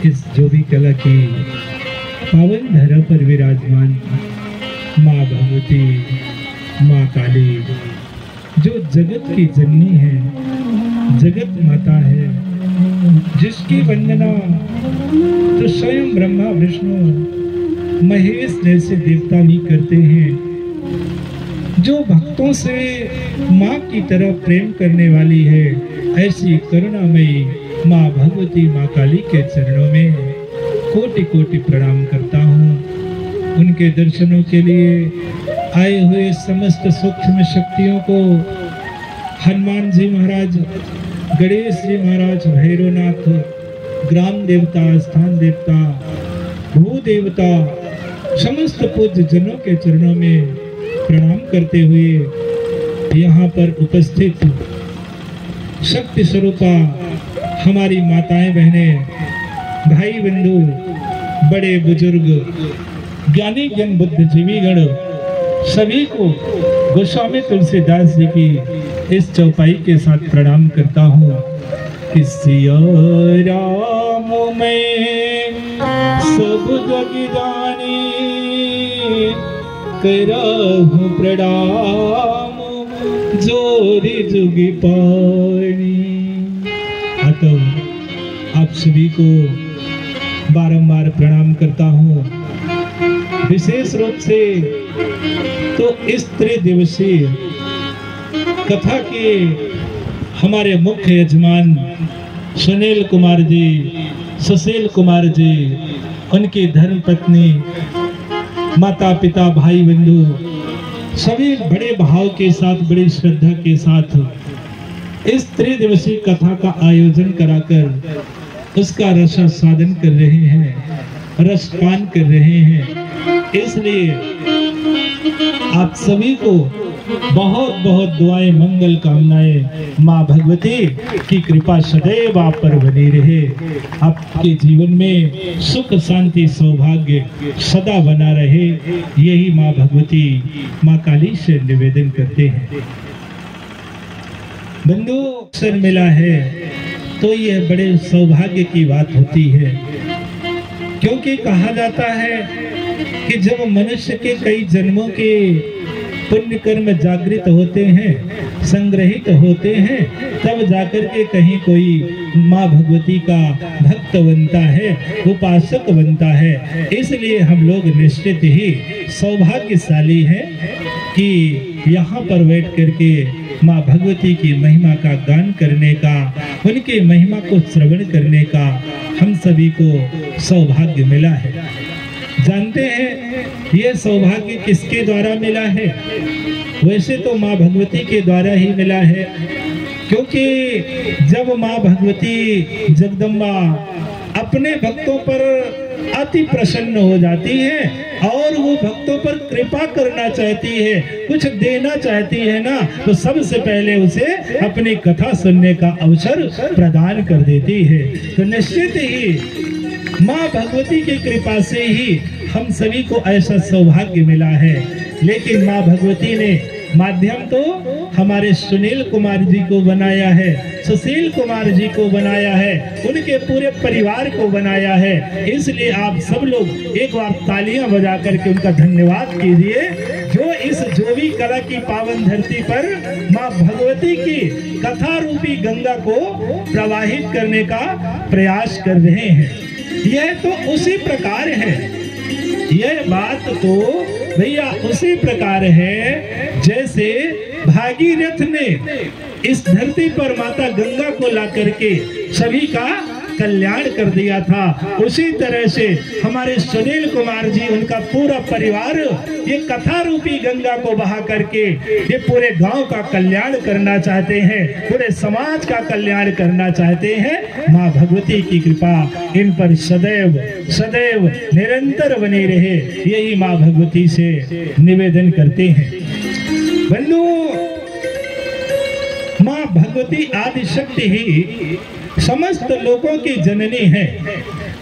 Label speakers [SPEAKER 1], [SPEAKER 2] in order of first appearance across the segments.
[SPEAKER 1] इस जोगी कला की पावन धरा पर विराजमान माँ भगवती, माँ काली, जो जगत की जननी है, जगत माता है, जिसकी वंदना तो स्वयं ब्रह्मा विष्णु महेश जैसे देवता भी करते हैं, जो भक्तों से माँ की तरह प्रेम करने वाली है, ऐसी करुणामयी माँ भगवती, माँ काली के चरणों में कोटि कोटि प्रणाम करता हूँ। उनके दर्शनों के लिए आए हुए समस्त सूक्ष्म शक्तियों को हनुमान जी महाराज, गणेश जी महाराज, भैरवनाथ, ग्राम देवता, स्थान देवता, भू देवता, समस्त पूज्य जनों के चरणों में प्रणाम करते हुए यहाँ पर उपस्थित शक्ति स्वरूपा हमारी माताएं, बहनें, भाई बंधु, बड़े बुजुर्ग, ज्ञानी जन, बुद्धिजीवी गण, सभी को गोस्वामी तुलसीदास जी की इस चौपाई के साथ प्रणाम करता हूँ। कि सिया राम में सब जग जानी, करहु प्रणाम जोरी जुगी पानी। अतः आप सभी को बारंबार प्रणाम करता हूँ। विशेष रूप से तो इस त्रिदिवसीय कथा के हमारे मुख्य यजमान सुनील कुमार जी, सुशील कुमार जी, उनकी धर्मपत्नी, माता पिता, भाई बंधु, सभी बड़े भाव के साथ, बड़ी श्रद्धा के साथ इस त्रिदिवसीय कथा का आयोजन कराकर उसका रसास्वादन कर रहे हैं, रसपान कर रहे हैं। इसलिए आप सभी को बहुत बहुत दुआएं, मंगल कामनाएं। माँ भगवती की कृपा सदैव आप पर बनी रहे, आपके जीवन में सुख, शांति, सौभाग्य सदा बना रहे, यही माँ भगवती, माँ काली से निवेदन करते हैं। बंधु अवसर मिला है तो यह बड़े सौभाग्य की बात होती है, क्योंकि कहा जाता है कि जब मनुष्य के कई जन्मों के पुण्य कर्म जागृत होते हैं, संग्रहित होते हैं, तब जाकर के कहीं कोई माँ भगवती का भक्त बनता है, उपासक बनता है। इसलिए हम लोग निश्चित ही सौभाग्यशाली हैं कि यहाँ पर बैठ करके माँ भगवती की महिमा का गान करने का, उनकी महिमा को श्रवण करने का हम सभी को सौभाग्य मिला है। जानते हैं ये सौभाग्य किसके द्वारा मिला है? वैसे तो माँ भगवती के द्वारा ही मिला है, क्योंकि जब माँ भगवती जगदम्बा अपने भक्तों पर अति प्रसन्न हो जाती है और वो भक्तों पर कृपा करना चाहती है, कुछ देना चाहती है ना, तो सबसे पहले उसे अपनी कथा सुनने का अवसर प्रदान कर देती है। तो निश्चित ही माँ भगवती की कृपा से ही हम सभी को ऐसा सौभाग्य मिला है। लेकिन माँ भगवती ने माध्यम तो हमारे सुनील कुमार जी को बनाया है, सुशील कुमार जी को बनाया है, उनके पूरे परिवार को बनाया है। इसलिए आप सब लोग एक बार तालियां बजा करके उनका धन्यवाद कीजिए, जो इस जोवी कला की पावन धरती पर माँ भगवती की कथा रूपी गंगा को प्रवाहित करने का प्रयास कर रहे हैं। यह तो उसी प्रकार है, यह बात तो भैया उसी प्रकार है जैसे भागीरथ ने इस धरती पर माता गंगा को ला करके सभी का कल्याण कर दिया था। उसी तरह से हमारे सुनील कुमार जी, उनका पूरा परिवार ये कथा रूपी गंगा को बहा करके ये पूरे गांव का कल्याण करना चाहते हैं, पूरे समाज का कल्याण करना चाहते हैं। माँ भगवती की कृपा इन पर सदैव सदैव निरंतर बनी रहे, यही माँ भगवती से निवेदन करते हैं। बंधु, माँ भगवती आदि शक्ति ही समस्त लोगों की जननी है,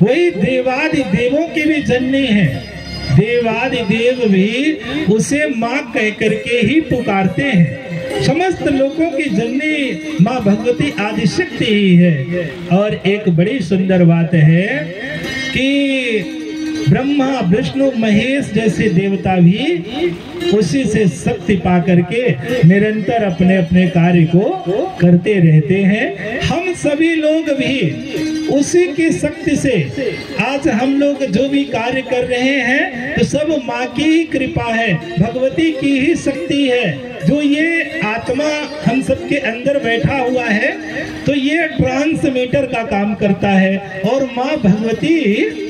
[SPEAKER 1] वही देवादि देवों की भी जननी है। देवादि देव भी उसे माँ कह करके ही पुकारते हैं। समस्त लोगों की जननी माँ भगवती आदि शक्ति ही है। और एक बड़ी सुंदर बात है कि ब्रह्मा विष्णु महेश जैसे देवता भी उसी से शक्ति पा करके निरंतर अपने अपने कार्य को करते रहते हैं। हम सभी लोग भी उसी की शक्ति से आज हम लोग जो भी कार्य कर रहे हैं तो सब माँ की ही कृपा है, भगवती की ही शक्ति है। जो ये आत्मा हम सबके अंदर बैठा हुआ है तो ये ट्रांसमीटर का काम करता है और माँ भगवती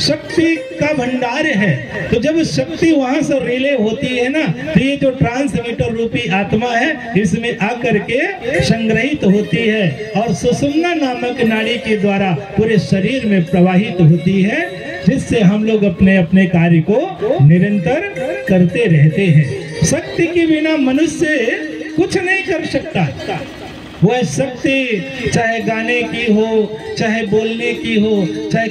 [SPEAKER 1] शक्ति का भंडार है। तो जब शक्ति वहां से रिले होती है ना, तो ये जो ट्रांसमीटर रूपी आत्मा है इसमें आकर के संग्रहित होती है और सुषुम्ना नामक नाड़ी के द्वारा पूरे शरीर में प्रवाहित होती है, जिससे हम लोग अपने अपने कार्य को निरंतर करते रहते हैं। शक्ति के बिना मनुष्य कुछ नहीं कर सकता। वह शक्ति चाहे गाने की हो, चाहे बोलने की हो, चाहे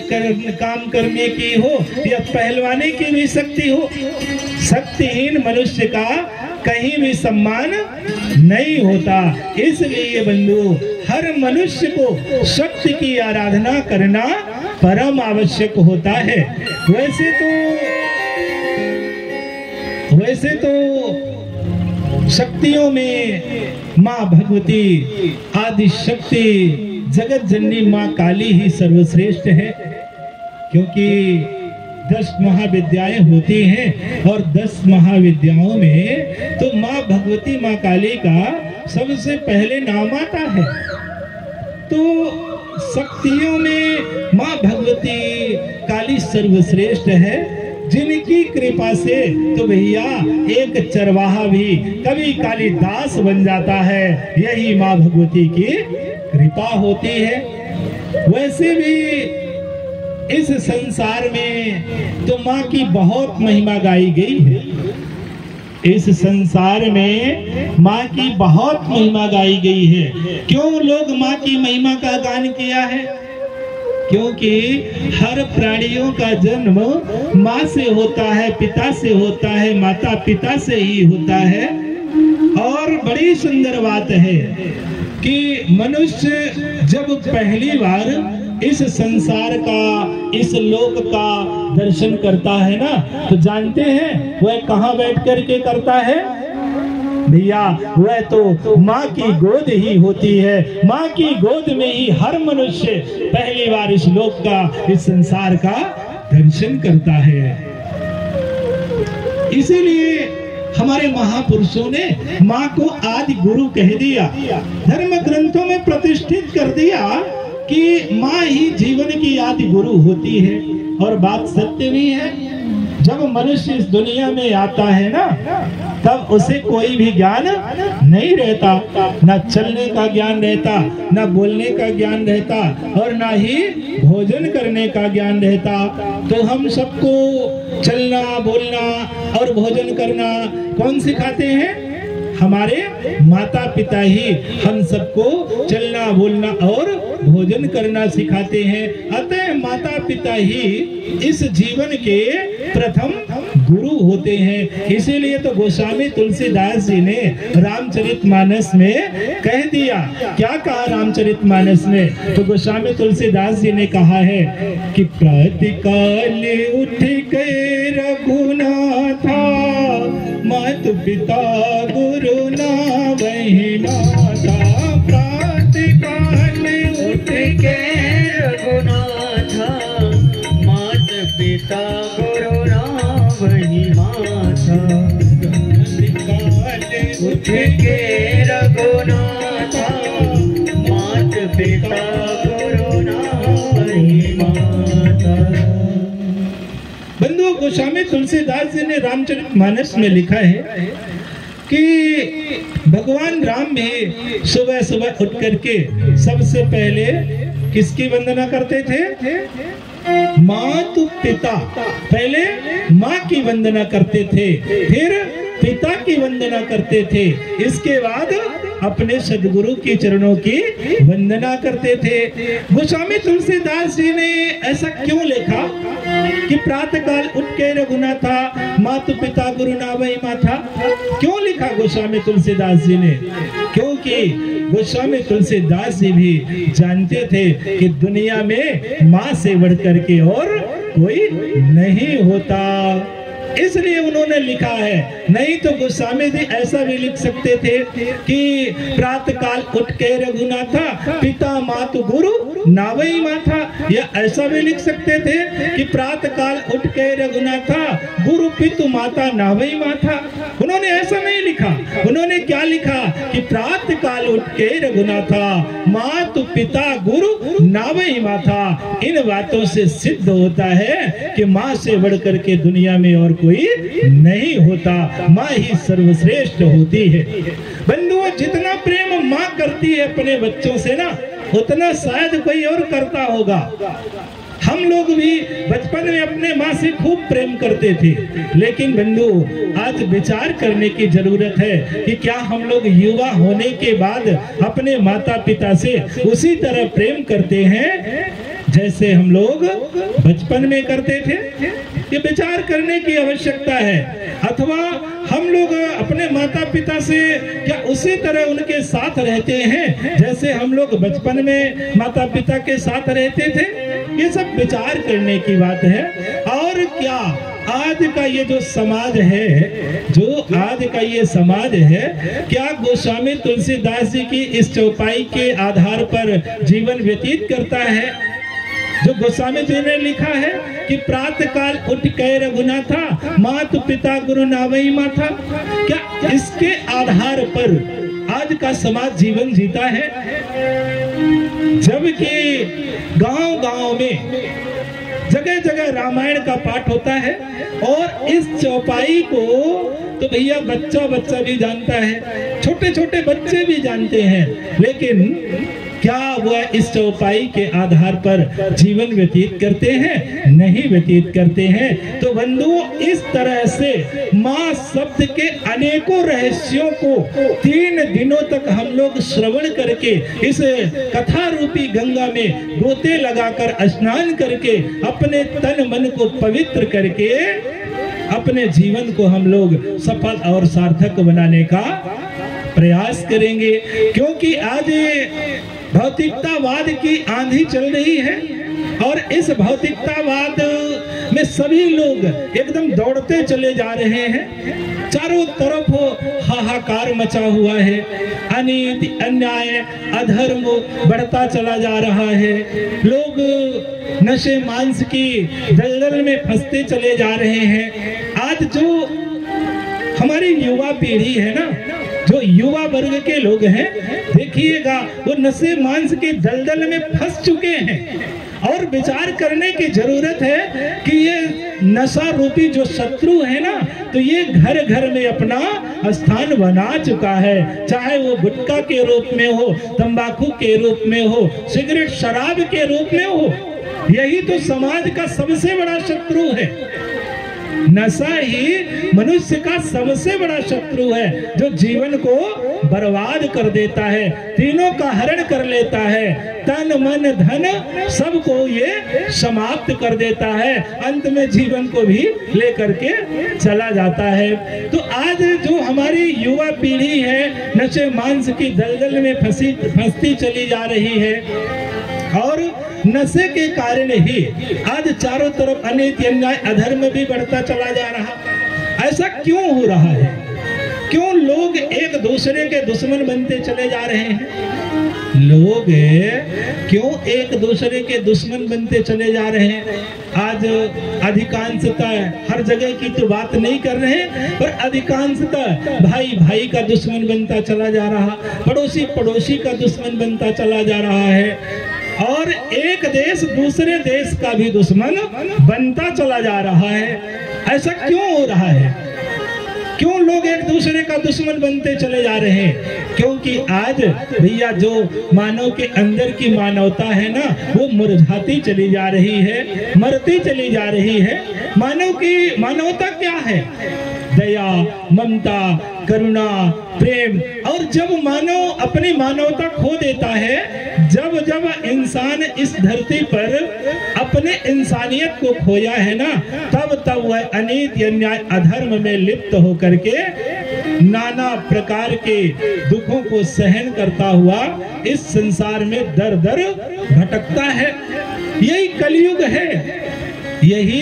[SPEAKER 1] काम करने की हो या पहलवानी की भी शक्ति हो, शक्तिहीन मनुष्य का कहीं भी सम्मान नहीं होता। इसलिए बंधु, हर मनुष्य को शक्ति की आराधना करना परम आवश्यक होता है। वैसे तो शक्तियों में माँ भगवती आदि शक्ति जगत जननी माँ काली ही सर्वश्रेष्ठ है, क्योंकि 10 महाविद्याएं होती हैं और 10 महाविद्याओं में तो माँ भगवती माँ काली का सबसे पहले नाम आता है। तो शक्तियों में माँ भगवती काली सर्वश्रेष्ठ है, जिनकी कृपा से तो भैया एक चरवाहा भी कभी कालिदास बन जाता है, यही माँ भगवती की कृपा होती है। वैसे भी इस संसार में तो माँ की बहुत महिमा गाई गई है। इस संसार में माँ की बहुत महिमा गाई गई है। क्यों लोग माँ की महिमा का गान किया है? क्योंकि हर प्राणियों का जन्म माँ से होता है, पिता से होता है, माता पिता से ही होता है। और बड़ी सुंदर बात है कि मनुष्य जब पहली बार इस संसार का, इस लोक का दर्शन करता है ना, तो जानते हैं वह कहाँ बैठ करके करता है भैया? वह तो माँ की गोद ही होती है। माँ की गोद में ही हर मनुष्य पहली बार इस लोक का, इस संसार का दर्शन करता है। इसीलिए हमारे महापुरुषों ने माँ को आदि गुरु कह दिया, धर्म ग्रंथों में प्रतिष्ठित कर दिया कि माँ ही जीवन की आदि गुरु होती है। और बात सत्य भी है। जब मनुष्य इस दुनिया में आता है ना, तब उसे कोई भी ज्ञान नहीं रहता, ना चलने का ज्ञान रहता, ना बोलने का ज्ञान रहता, और ना ही भोजन करने का ज्ञान रहता। तो हम सबको चलना, बोलना और भोजन करना कौन सिखाते हैं? हमारे माता पिता ही हम सबको चलना बोलना और भोजन करना सिखाते हैं। अतः माता पिता ही इस जीवन के प्रथम गुरु होते हैं। इसीलिए तो गोस्वामी तुलसीदास जी ने रामचरितमानस में कह दिया। क्या कहा रामचरितमानस में? तो गोस्वामी तुलसीदास जी ने कहा है कि प्रातःकाल उठ के रघुनाथा, माता पिता गुरु ना वही माता। प्रातःकाल उठ के रघुनाथा, माता पिता गुरु ना वही माता। प्रातःकाल उठ के रघुनाथा, माता पिता गुरु ना वही माता। बंधुओं, गोस्वामी तुलसीदास जी ने रामचरितमानस में लिखा है कि भगवान राम भी सुबह सुबह उठ करके सबसे पहले किसकी वंदना करते थे? मातु पिता। पहले माँ की वंदना करते थे, फिर पिता की वंदना करते थे, इसके बाद अपने सदगुरु के चरणों की वंदना करते थे। गोस्वामी तुलसीदास जी ने ऐसा क्यों लिखा कि प्रातःकाल उठ के रघुनाथा, मातु पिता गुरु ना वही माता? क्यों लिखा गोस्वामी तुलसीदास जी ने? क्योंकि गोस्वामी तुलसीदास जी भी जानते थे कि दुनिया में माँ से बढ़ करके और कोई नहीं होता, इसलिए उन्होंने लिखा है। नहीं तो गोस्वामी जी ऐसा भी लिख सकते थे कि प्रातःकाल उठ के रघुनाथा, पिता मातु गुरु नावई माथा, या ऐसा भी लिख सकते थे कि प्रातःकाल उठ के रघुनाथा, गुरु पितु माता नावई माथा। उन्होंने ऐसा नहीं लिखा। उन्होंने क्या लिखा कि प्रातःकाल उठ के रघुनाथा, मातु पिता गुरु नावई माथा। इन बातों से सिद्ध होता है कि माँ से बढ़ करके दुनिया में और कोई नहीं होता, माँ ही सर्वश्रेष्ठ होती है। बंधुओं, जितना प्रेम माँ करती है अपने बच्चों से ना, उतना शायद कोई और करता होगा। हम लोग भी बचपन में अपने माँ से खूब प्रेम करते थे, लेकिन बंधु आज विचार करने की जरूरत है कि क्या हम लोग युवा होने के बाद अपने माता पिता से उसी तरह प्रेम करते हैं जैसे हम लोग बचपन में करते थे? ये विचार करने की आवश्यकता है। अथवा हम लोग अपने माता पिता से क्या उसी तरह उनके साथ रहते हैं जैसे हम लोग बचपन में माता पिता के साथ रहते थे? ये सब विचार करने की बात है। और क्या आज का ये जो समाज है, क्या गोस्वामी तुलसीदास जी की इस चौपाई के आधार पर जीवन व्यतीत करता है? जो गोस्वामी जी ने लिखा है कि प्रातःकाल उठ के रघुनाथा, मातु पिता गुरु नावई माथा, क्या इसके आधार पर आज का समाज जीवन जीता है? जबकि गांव-गांव में जगह जगह रामायण का पाठ होता है, और इस चौपाई को तो भैया बच्चा भी जानता है, छोटे छोटे बच्चे भी जानते हैं, लेकिन क्या वह इस चौपाई के आधार पर जीवन व्यतीत करते हैं? नहीं व्यतीत करते हैं। तो बंधुओं, इस तरह से माँ शब्द के अनेकों रहस्यों को 3 दिनों तक हम लोग श्रवण करके इस कथा रूपी गंगा में गोते लगाकर स्नान करके अपने तन मन को पवित्र करके अपने जीवन को हम लोग सफल और सार्थक बनाने का प्रयास करेंगे। क्योंकि आज भौतिकतावाद की आंधी चल रही है, और इस भौतिकतावाद में सभी लोग एकदम दौड़ते चले जा रहे हैं। चारों तरफ हाहाकार मचा हुआ है, अनीति अन्याय अधर्म बढ़ता चला जा रहा है। लोग नशे मांस की दलदल में फंसते चले जा रहे हैं। आज जो हमारी युवा पीढ़ी है ना, जो युवा वर्ग के लोग हैं, देखिएगा वो नशे मांस के दलदल में फंस चुके हैं। और विचार करने की जरूरत है कि ये नशा रूपी जो शत्रु है ना, तो ये घर घर में अपना स्थान बना चुका है। चाहे वो गुटखा के रूप में हो, तंबाकू के रूप में हो, सिगरेट शराब के रूप में हो, यही तो समाज का सबसे बड़ा शत्रु है। नशा ही मनुष्य का सबसे बड़ा शत्रु है, जो जीवन को बर्बाद कर देता है, तीनों का हरण कर लेता है, तन मन धन सबको ये समाप्त कर देता है, अंत में जीवन को भी लेकर के चला जाता है। तो आज जो हमारी युवा पीढ़ी है नशे मांस की दलदल में फंसती चली जा रही है, और नशे के कारण ही आज चारों तरफ अनीति अन्याय अधर्म भी बढ़ता चला जा रहा। ऐसा क्यों हो रहा है? क्यों लोग एक दूसरे के दुश्मन बनते चले जा रहे हैं? लोग क्यों एक दूसरे के दुश्मन बनते चले जा रहे हैं? आज अधिकांशतः, हर जगह की तो बात नहीं कर रहे, पर अधिकांशतः भाई भाई का दुश्मन बनता चला जा रहा, पड़ोसी पड़ोसी का दुश्मन बनता चला जा रहा है, और एक देश दूसरे देश का भी दुश्मन बनता चला जा रहा है। ऐसा क्यों हो रहा है? क्यों लोग एक दूसरे का दुश्मन बनते चले जा रहे हैं? क्योंकि आज भैया जो मानव के अंदर की मानवता है ना, वो मुरझाती चली जा रही है, मरती चली जा रही है। मानव की मानवता क्या है? दया, ममता, करुणा, प्रेम। और जब मानव अपनी मानवता खो देता है, जब जब इंसान इस धरती पर अपने इंसानियत को खोया है ना, तब तब वह अनीति अन्याय अधर्म में लिप्त होकर के नाना प्रकार के दुखों को सहन करता हुआ इस संसार में दर दर भटकता है। यही कलयुग है, यही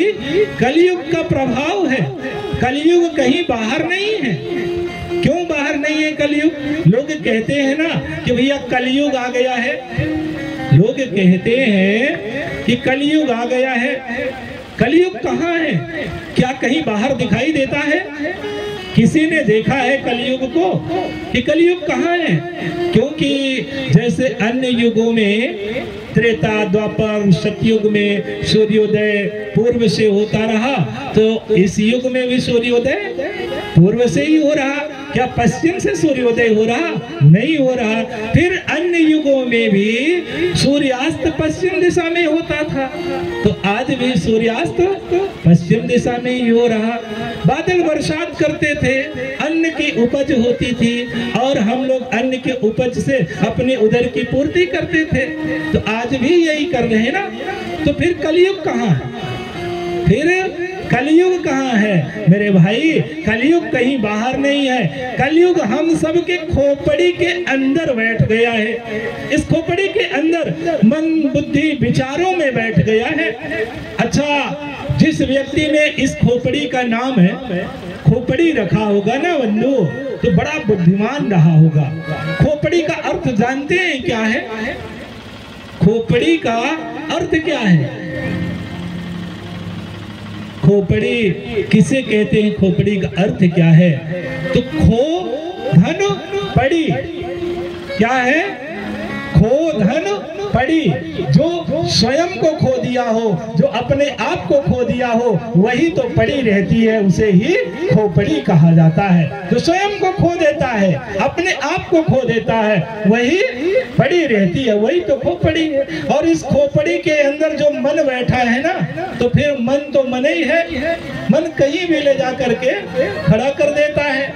[SPEAKER 1] कलयुग का प्रभाव है। कलयुग कहीं बाहर नहीं है। क्यों बाहर नहीं है कलयुग? लोग कहते हैं ना कि भैया कलयुग आ गया है, लोग कहते हैं कि कलयुग आ गया है। कलयुग कहाँ है? क्या कहीं बाहर दिखाई देता है? किसी ने देखा है कलयुग को कि कलयुग कहाँ है? क्योंकि जैसे अन्य युगों में त्रेता, द्वापर, सतयुग में सूर्योदय पूर्व से होता रहा, तो इस युग में भी सूर्योदय पूर्व से ही हो रहा। क्या पश्चिम से सूर्योदय हो रहा? नहीं हो रहा। फिर अन्य युगों में भी सूर्यास्त पश्चिम दिशा में होता था, तो आज भी सूर्यास्त पश्चिम दिशा में ही हो रहा। बादल बरसात करते थे, अन्न की उपज होती थी, और हम लोग अन्न के उपज से अपने उदर की पूर्ति करते थे, तो आज भी यही कर रहे हैं ना। तो फिर कलयुग कहाँ है? फिर कलयुग कहाँ है मेरे भाई? कलयुग कहीं बाहर नहीं है। कलयुग हम सब के खोपड़ी के अंदर बैठ गया है। इस खोपड़ी के अंदर मन, बुद्धि, विचारों में बैठ गया है। अच्छा, जिस व्यक्ति ने इस खोपड़ी का नाम है खोपड़ी रखा होगा ना बंधु, तो बड़ा बुद्धिमान रहा होगा। खोपड़ी का अर्थ जानते हैं क्या है? खोपड़ी का अर्थ क्या है? खोपड़ी किसे कहते हैं? खोपड़ी का अर्थ क्या है? तो खो धन पड़ी। क्या है? खो धन पड़ी। जो स्वयं को खो दिया हो, जो अपने आप को खो दिया हो, वही तो पड़ी रहती है, उसे ही खोपड़ी कहा जाता है। जो स्वयं को खो देता है, अपने आप को खो देता है, वही पड़ी रहती है, वही तो खोपड़ी है। और इस खोपड़ी के अंदर जो मन बैठा है ना, तो फिर मन तो मन ही है। मन कहीं भी ले जा करके खड़ा कर देता है।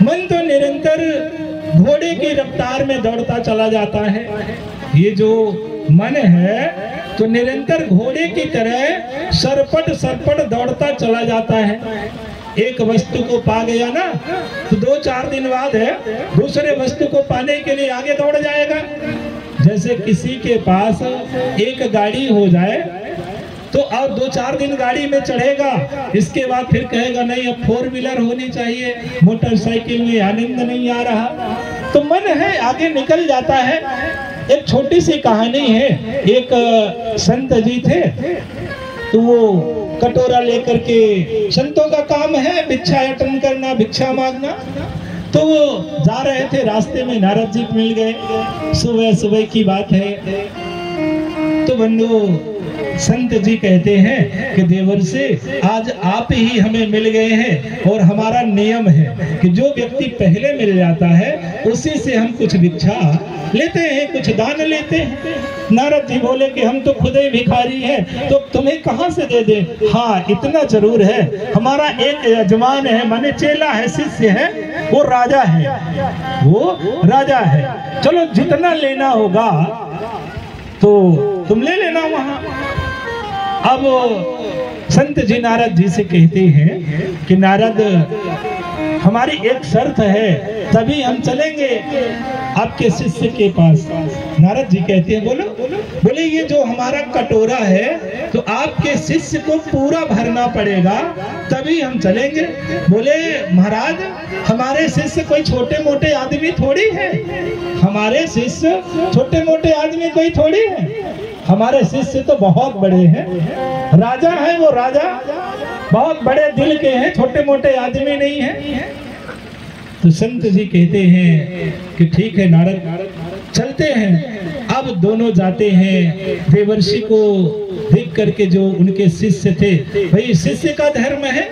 [SPEAKER 1] मन तो निरंतर घोड़े की रफ्तार में दौड़ता चला जाता है। ये जो मन है तो निरंतर घोड़े की तरह सरपट सरपट दौड़ता चला जाता है। एक वस्तु को पा गया ना, तो 2-4 दिन बाद है दूसरे वस्तु को पाने के लिए आगे दौड़ जाएगा। जैसे किसी के पास एक गाड़ी हो जाए तो अब 2-4 दिन गाड़ी में चढ़ेगा, इसके बाद फिर कहेगा नहीं अब 4 व्हीलर होनी चाहिए, मोटरसाइकिल में आनंद नहीं आ रहा। तो मन है आगे निकल जाता है। एक छोटी सी कहानी है। एक संत जी थे, तो वो कटोरा लेकर के, संतों का काम है भिक्षाटन करना, भिक्षा मांगना, तो वो जा रहे थे, रास्ते में नारद जी मिल गए। सुबह सुबह की बात है। तो बंधु संत जी कहते हैं कि देवर से आज आप ही हमें मिल गए हैं, और हमारा नियम है कि जो व्यक्ति पहले मिल जाता है उसी से हम कुछ भिक्षा लेते हैं, कुछ दान लेते हैं। नारद जी बोले कि हम तो खुद ही भिखारी हैं, तो तुम्हें कहां से दे दें? हाँ, इतना जरूर है, हमारा एक यजमान है, माने चेला है, शिष्य है, वो राजा है, वो राजा है। चलो जितना लेना होगा तो तुम ले लेना वहां। अब संत जी नारद जी से कहते हैं कि नारद, हमारी एक शर्त है, तभी हम चलेंगे आपके शिष्य के पास। नारद जी कहते हैं बोलो। बोले ये जो हमारा कटोरा है तो आपके शिष्य को पूरा भरना पड़ेगा, तभी हम चलेंगे। बोले महाराज, हमारे शिष्य कोई छोटे मोटे आदमी थोड़ी है, हमारे शिष्य छोटे मोटे आदमी कोई थोड़ी है, हमारे शिष्य तो बहुत बड़े हैं, राजा है वो, राजा बहुत बड़े दिल के हैं, छोटे मोटे आदमी नहीं है। तो संत जी कहते हैं कि ठीक है नारद, चलते हैं। अब दोनों जाते हैं। देवर्षि को देख करके जो उनके शिष्य थे, भाई शिष्य का धर्म है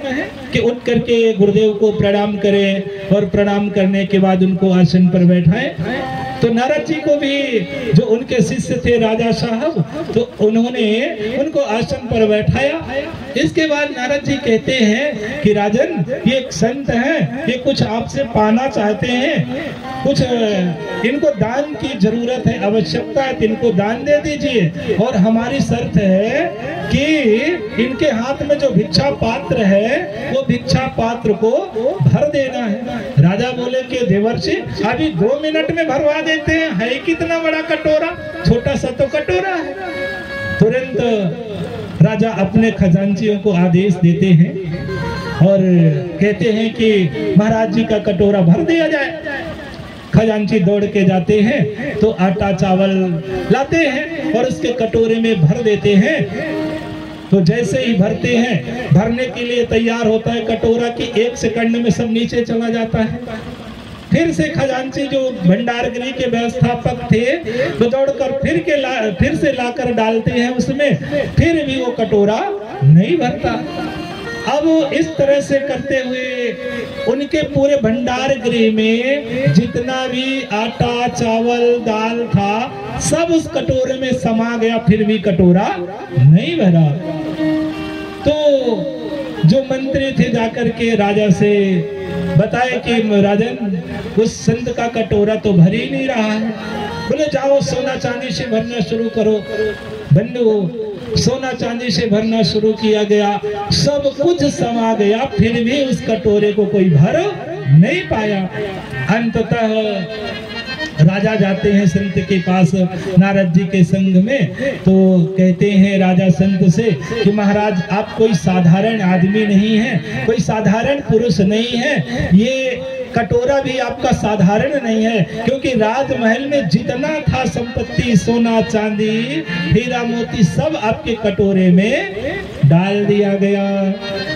[SPEAKER 1] कि उठ करके गुरुदेव को प्रणाम करें, और प्रणाम करने के बाद उनको आसन पर बैठाएं। तो नारद जी को भी जो उनके शिष्य थे राजा साहब, तो उन्होंने उनको आसन पर बैठाया। इसके बाद नारद जी कहते हैं कि राजन, ये एक संत हैं, ये कुछ आपसे पाना चाहते हैं, कुछ इनको दान की जरूरत है, आवश्यकता है, इनको दान दे दीजिए। और हमारी शर्त है कि इनके हाथ में जो भिक्षा पात्र है वो भिक्षा पात्र को भर देना है। राजा बोले कि देवर्षि, अभी 2 मिनट में भरवा देते हैं, है कितना बड़ा कटोरा, छोटा सा तो कटोरा है। तुरंत राजा अपने खजांचियों को आदेश देते हैं और कहते हैं कि महाराज जी का कटोरा भर दिया जाए। खजांची दौड़ के जाते हैं तो आटा चावल लाते हैं और उसके कटोरे में भर देते हैं। तो जैसे ही भरते हैं, भरने के लिए तैयार होता है कटोरा की 1 सेकंड में सब नीचे चला जाता है। फिर से खजांची जो भंडारगृह के व्यवस्थापक थे तो दौड़कर फिर से लाकर डालते हैं उसमें, फिर भी वो कटोरा नहीं भरता। अब इस तरह से करते हुए उनके पूरे भंडार गृह में जितना भी आटा चावल दाल था सब उस कटोरे में समा गया, फिर भी कटोरा नहीं भरा। तो जो मंत्री थे जाकर के राजा से बताए कि राजन, उस संत का कटोरा तो भर ही नहीं रहा है। बोले जाओ सोना चांदी से भरना शुरू करो। बंधु, सोना चांदी से भरना शुरू किया गया, सब कुछ समा गया, फिर भी उस कटोरे को कोई भर नहीं पाया। अंततः राजा जाते हैं संत के पास नारद जी के संग में, तो कहते हैं राजा संत से कि महाराज आप कोई साधारण आदमी नहीं है, कोई साधारण पुरुष नहीं है, ये कटोरा भी आपका साधारण नहीं है, क्योंकि राजमहल में जितना था संपत्ति सोना चांदी हीरा मोती सब आपके कटोरे में डाल दिया गया,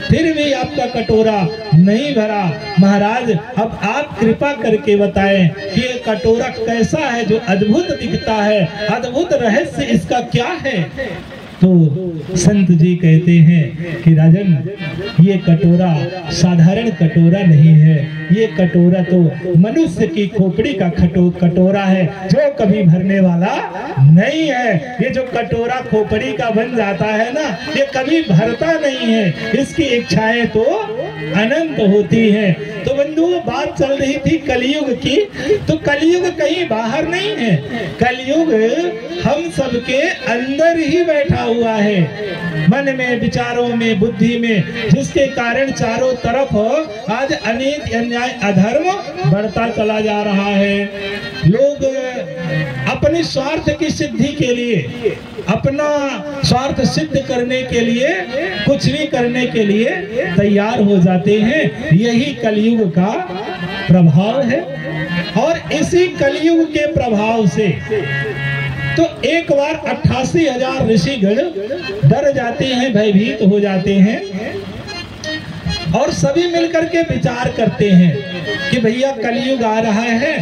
[SPEAKER 1] फिर भी आपका कटोरा नहीं भरा। महाराज अब आप कृपा करके बताएं कि ये कटोरा कैसा है जो अद्भुत दिखता है, अद्भुत रहस्य इसका क्या है। तो संत जी कहते हैं कि राजन, ये कटोरा साधारण कटोरा नहीं है, ये कटोरा तो मनुष्य की खोपड़ी का कटोरा है जो कभी भरने वाला नहीं है। ये जो कटोरा खोपड़ी का बन जाता है ना, ये कभी भरता नहीं है, इसकी इच्छाएं तो अनंत होती है। तो बंधु, बात चल रही थी कलयुग की, तो कलयुग कहीं बाहर नहीं है, कलयुग हम सबके अंदर ही बैठा हुआ है, मन में, विचारों में, बुद्धि में, जिसके कारण चारों तरफ आज अनेक अन्याय अधर्म बढ़ता चला जा रहा है। लोग अपने स्वार्थ की सिद्धि के लिए, अपना स्वार्थ सिद्ध करने के लिए कुछ भी करने के लिए तैयार हो जाते हैं। यही कलयुग का प्रभाव है। और इसी कलयुग के प्रभाव से तो एक बार 88,000 ऋषिगण डर जाते हैं, भयभीत हो जाते हैं। और सभी मिलकर के विचार करते हैं कि भैया कलयुग आ रहा है,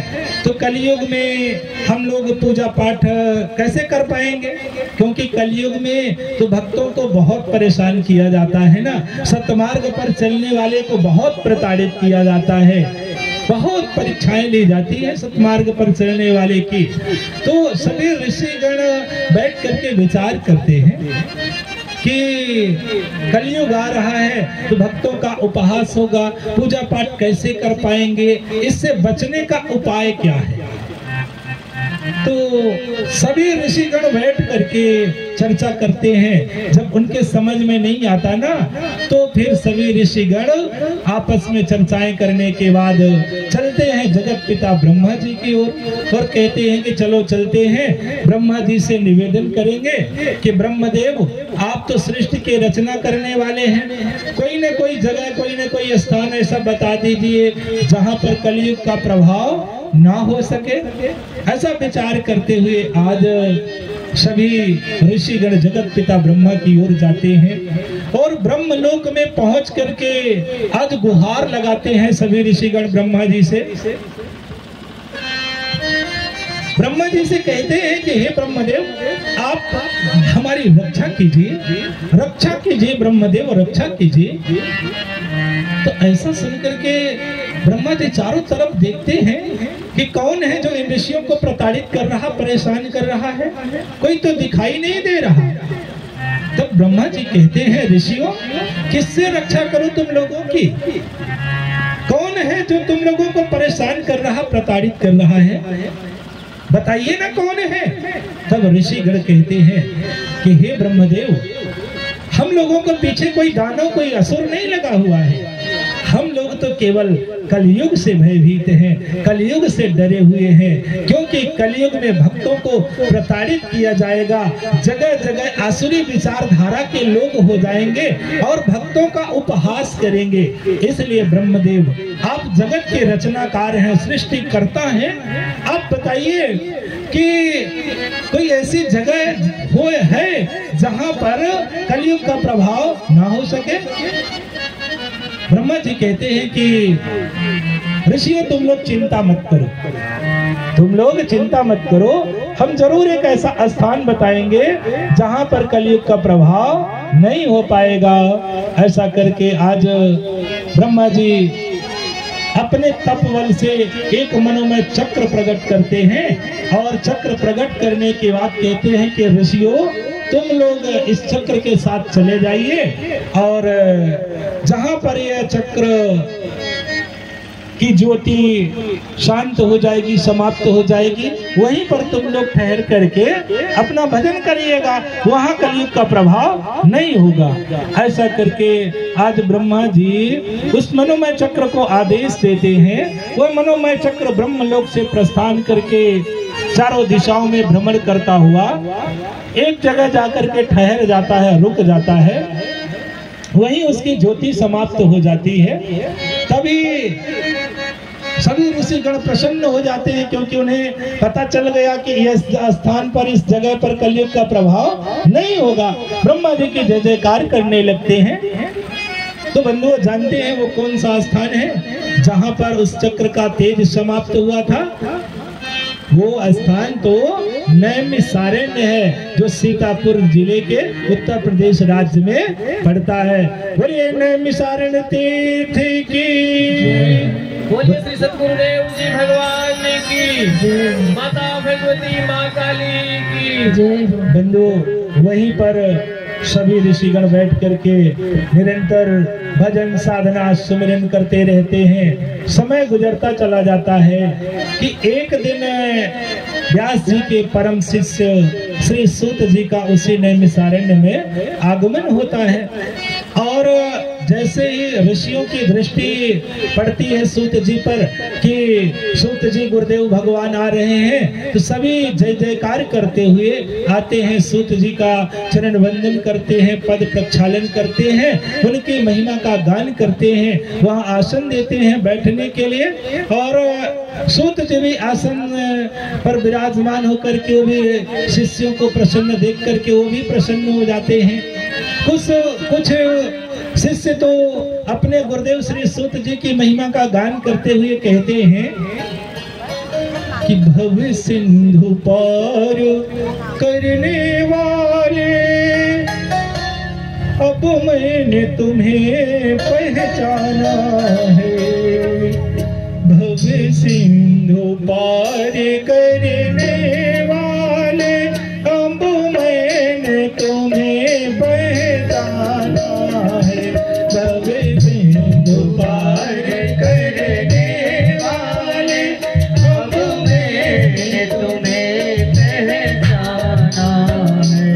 [SPEAKER 1] तो कलयुग में हम लोग पूजा पाठ कैसे कर पाएंगे, क्योंकि कलयुग में तो भक्तों को बहुत परेशान किया जाता है ना, सतमार्ग पर चलने वाले को बहुत प्रताड़ित किया जाता है, बहुत परीक्षाएं ली जाती है सतमार्ग पर चलने वाले की। तो सभी ऋषिगण बैठ करके विचार करते हैं कि कलयुग आ रहा है तो भक्तों का उपहास होगा, पूजा पाठ कैसे कर पाएंगे, इससे बचने का उपाय क्या है। तो सभी ऋषिगण बैठ करके चर्चा करते हैं। जब उनके समझ में नहीं आता ना, तो फिर सभी ऋषिगण आपस में चर्चाएं करने के बाद चलते हैं जगत पिता ब्रह्मा जी की ओर और कहते हैं कि चलो चलते हैं, ब्रह्मा जी से निवेदन करेंगे कि ब्रह्मदेव आप तो सृष्टि के रचना करने वाले हैं, कोई न कोई जगह, कोई न कोई स्थान ऐसा बता दीजिए जहां पर कलयुग का प्रभाव ना हो सके। ऐसा विचार करते हुए आज सभी ऋषिगण जगत पिता ब्रह्मा की ओर जाते हैं और ब्रह्मलोक में पहुंच करके आज गुहार लगाते हैं सभी ऋषिगण ब्रह्मा जी से। ब्रह्मा जी से कहते हैं कि हे ब्रह्मदेव आप हमारी रक्षा कीजिए, रक्षा कीजिए ब्रह्मदेव, रक्षा कीजिए। तो ऐसा सुनकर के ब्रह्मा जी चारों तरफ देखते हैं कि कौन है जो इन ऋषियों को प्रताड़ित कर रहा, परेशान कर रहा है, कोई तो दिखाई नहीं दे रहा। तब ब्रह्मा जी कहते हैं ऋषियों किससे रक्षा करूं तुम लोगों की, कौन है जो तुम लोगों को परेशान कर रहा, प्रताड़ित कर रहा है, बताइए ना कौन है। तब ऋषिगण कहते हैं कि हे ब्रह्मदेव हम लोगों को पीछे कोई दानव, कोई असुर नहीं लगा हुआ है, हम लोग तो केवल कलयुग से भयभीत हैं, कलयुग से डरे हुए हैं, क्योंकि कलयुग में भक्तों को प्रताड़ित किया जाएगा, जगह जगह आसुरी विचारधारा के लोग हो जाएंगे और भक्तों का उपहास करेंगे। इसलिए ब्रह्मदेव आप जगत के रचनाकार हैं, सृष्टिकर्ता हैं, आप बताइए कि कोई ऐसी जगह हो है जहां पर कलयुग का प्रभाव ना हो सके। ब्रह्मा जी कहते हैं कि ऋषियों तुम लोग चिंता मत करो, तुम लोग चिंता मत करो, हम जरूर एक ऐसा स्थान बताएंगे जहां पर कलयुग का प्रभाव नहीं हो पाएगा। ऐसा करके आज ब्रह्मा जी अपने तप बल से एक मनोमय चक्र प्रकट करते हैं और चक्र प्रकट करने के बाद कहते हैं कि ऋषियों तुम लोग इस चक्र के साथ चले जाइए और जहां पर यह चक्र की ज्योति शांत हो जाएगी, समाप्त हो जाएगी, वहीं पर तुम लोग ठहर करके अपना भजन करिएगा, वहां कलयुग का प्रभाव नहीं होगा। ऐसा करके आज ब्रह्मा जी उस मनोमय चक्र को आदेश देते हैं। वह मनोमय चक्र ब्रह्मलोक से प्रस्थान करके चारों दिशाओं में भ्रमण करता हुआ एक जगह जाकर के ठहर जाता है, रुक जाता है, वहीं उसकी ज्योति समाप्त हो जाती है। तभी सभी ऋषिगण प्रसन्न हो जाते हैं, क्योंकि उन्हें पता चल गया कि इस स्थान पर, इस जगह पर कलयुग का प्रभाव नहीं होगा। ब्रह्मा जी की जय जयकार करने लगते हैं। तो बंधुओं जानते हैं वो कौन सा स्थान है जहां पर उस चक्र का तेज समाप्त हुआ था? वो स्थान तो नैमिषारण्य है, जो सीतापुर जिले के उत्तर प्रदेश राज्य में पड़ता है। बोलिए नैमिषारण्य तीर्थ की,
[SPEAKER 2] बोलिए श्री सद्गुरुदेव जी भगवान की, माता भगवती माँ काली की।
[SPEAKER 1] बंधु वहीं पर सभी ऋषिगण बैठ करके निरंतर भजन साधना सुमिरन करते रहते हैं। समय गुजरता चला जाता है कि एक दिन व्यास जी के परम शिष्य श्री सूत जी का उसी नैमिषारण्य में आगमन होता है और जैसे ही ऋषियों की दृष्टि पड़ती है सूत जी पर कि सूत जी गुरुदेव भगवान आ रहे हैं, तो सभी जय जयकार करते हुए आते हैं, सूत जी का चरण वंदन करते हैं, पद प्रक्षालन करते हैं, उनकी महिमा का गान करते हैं, वहां आसन देते हैं बैठने के लिए। और सूत जी भी आसन पर विराजमान होकर के वो भी शिष्यों को प्रसन्न देख करके वो भी प्रसन्न हो जाते हैं। कुछ शिष्य तो अपने गुरुदेव श्री सूत जी की महिमा का गान करते हुए कहते हैं कि भव सिंधु पार करने वाले, अब मैंने तुम्हें पहचाना है। भव सिंधु पार करने वाले, अब मैंने तुम्हें पहचाना है। भव सिंधु पार करने वाले, अब मैंने तुम्हें पहचाना है।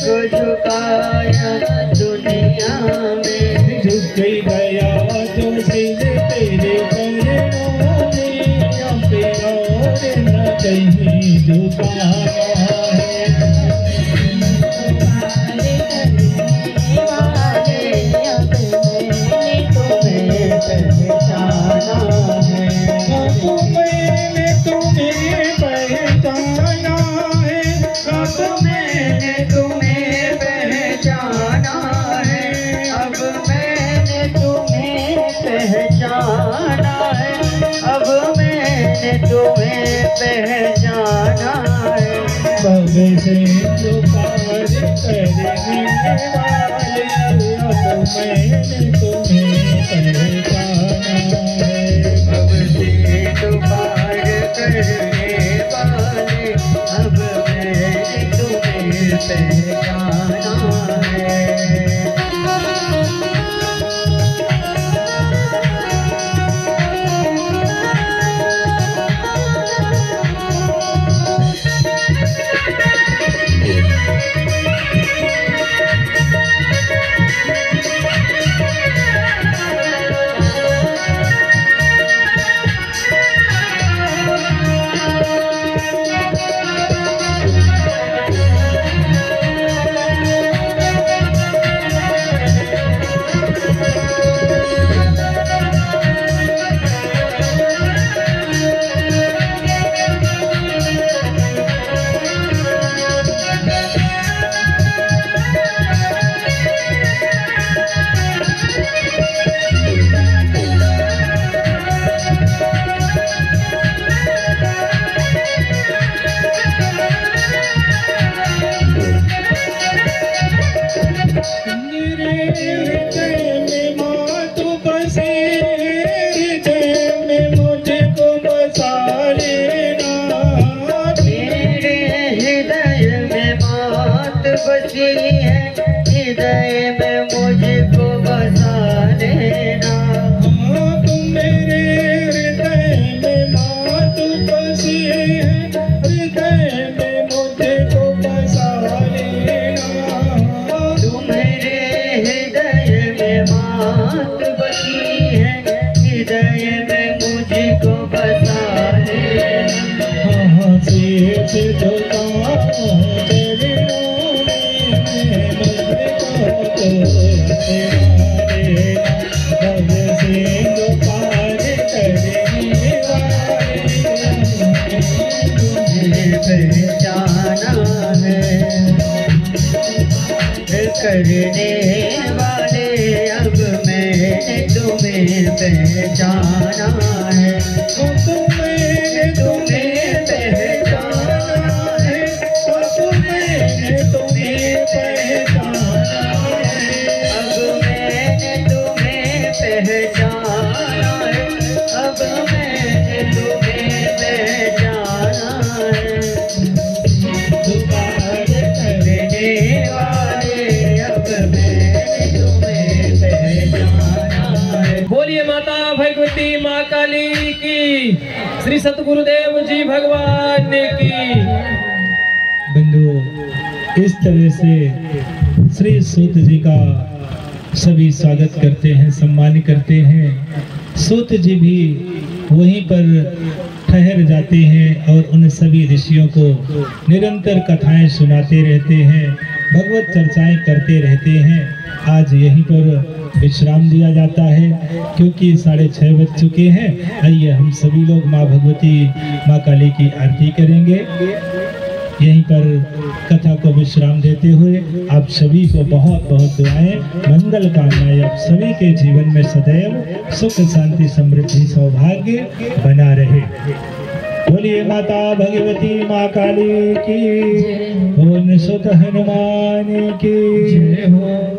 [SPEAKER 3] को झुकाया दुनिया में,
[SPEAKER 1] झुक गया जो सिर तेरे चरणों में, अब और न कहीं झुकाना है। कब से तो पार करने वाले, अब मैंने तुम्हें पहचाना है।
[SPEAKER 3] अब से तो पार करने वाले, अब मैंने तुम्हें पहचाना है। हृदय में मुझको बसा लेना,
[SPEAKER 1] तुम मेरे हृदय में मात बसी है, हृदय में मुझको बसा लेना।
[SPEAKER 3] तुम मेरे हृदय में मात बसी है, हृदय में मुझको बसा लेना।
[SPEAKER 1] से
[SPEAKER 3] पहचाना है करने वाले, अब मैंने तुम्हें पहचाना है। मैंने तुम्हें पहचाना है, मैंने तुम्हें पहचाना है। अब मैंने तुम्हें पहचाना है, अब मैंने तुम्हें पहचाना है।
[SPEAKER 2] बोलिए माता भगवती माँ काली की, श्री सतगुरुदेव जी भगवान की।
[SPEAKER 1] बंधु, इस तरह से श्री सूत जी का सभी स्वागत करते हैं, सम्मान करते हैं। सूत जी भी वहीं पर ठहर जाते हैं और उन सभी ऋषियों को निरंतर कथाएं सुनाते रहते हैं, भगवत चर्चाएं करते रहते हैं। आज यहीं पर विश्राम दिया जाता है क्योंकि 6:30 बज चुके हैं। आइए हम सभी लोग माँ भगवती माँ काली की आरती करेंगे। यहीं पर कथा को विश्राम देते हुए आप सभी को बहुत बहुत दुआएं, मंगल कामनाएं आप सभी के जीवन में सदैव सुख शांति समृद्धि सौभाग्य बना रहे। बोलिए माता भगवती माँ काली की, ओम सुत हनुमान की जय हो।